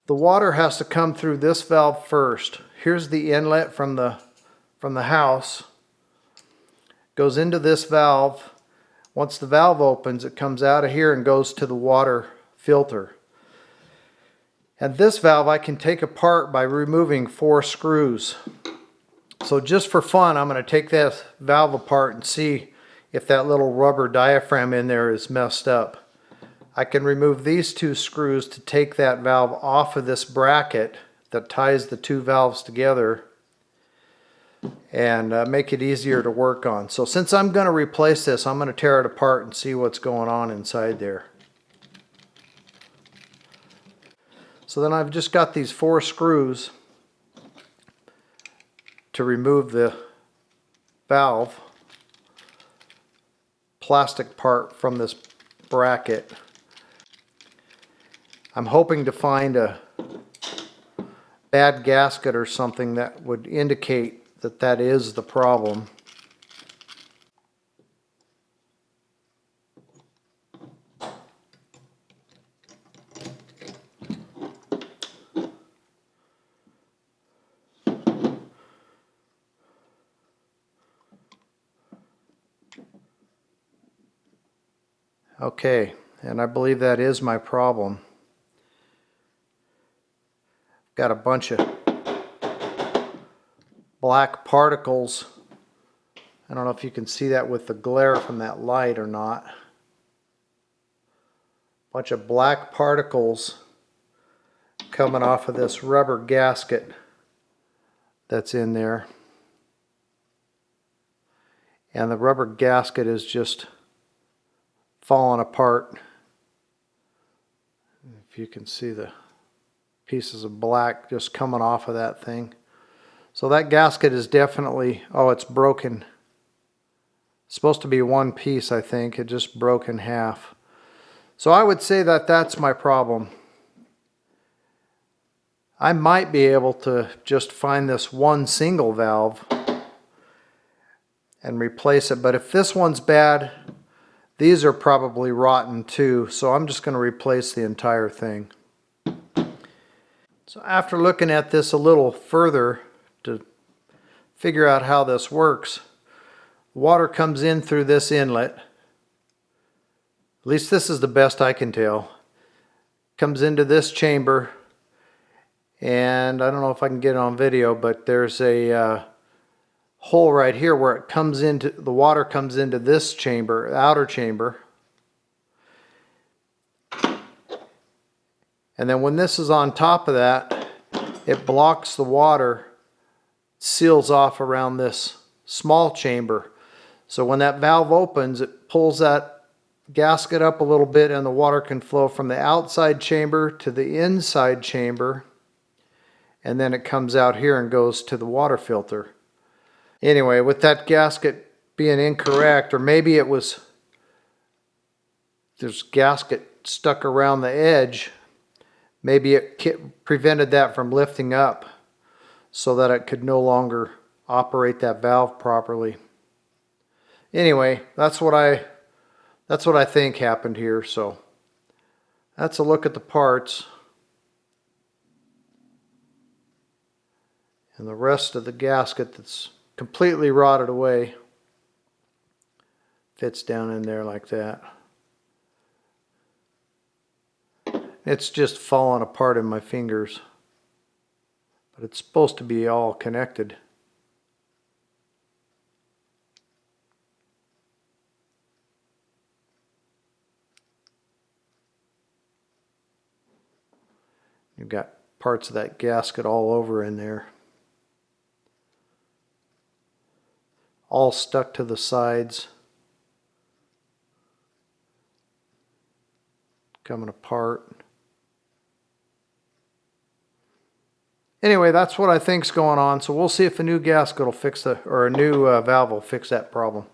The water has to come through this valve first. Here's the inlet from the house. Goes into this valve. Once the valve opens, it comes out of here and goes to the water filter. And this valve I can take apart by removing 4 screws. So just for fun, I'm going to take this valve apart and see if that little rubber diaphragm in there is messed up. I can remove these 2 screws to take that valve off of this bracket that ties the 2 valves together and make it easier to work on. So since I'm going to replace this, I'm going to tear it apart and see what's going on inside there. So then I've just got these 4 screws to remove the valve plastic part from this bracket. I'm hoping to find a bad gasket or something that would indicate that that is the problem. Okay, and I believe that is my problem. Got a bunch of black particles. I don't know if you can see that with the glare from that light or not. Bunch of black particles coming off of this rubber gasket that's in there. And the rubber gasket is just falling apart. If you can see the pieces of black just coming off of that thing. So that gasket is definitely, oh, it's broken. It's supposed to be one piece, I think. It just broke in half. So I would say that that's my problem. I might be able to just find this one single valve and replace it, but if this one's bad, these are probably rotten too, so I'm just going to replace the entire thing. So after looking at this a little further to figure out how this works, water comes in through this inlet. At least this is the best I can tell. Comes into this chamber, and I don't know if I can get it on video, but there's a hole right here where it comes into, the water comes into this chamber, outer chamber. And then when this is on top of that, it blocks the water, seals off around this small chamber. So when that valve opens, it pulls that gasket up a little bit and the water can flow from the outside chamber to the inside chamber. And then it comes out here and goes to the water filter. Anyway, with that gasket being incorrect, or maybe it was, there's gasket stuck around the edge, maybe it prevented that from lifting up so that it could no longer operate that valve properly. Anyway, that's what I think happened here. So that's a look at the parts. And the rest of the gasket that's completely rotted away fits down in there like that. It's just falling apart in my fingers, but it's supposed to be all connected. You've got parts of that gasket all over in there. All stuck to the sides. Coming apart. Anyway, that's what I think's going on. So we'll see if a new gasket will fix the, or a new valve will fix that problem.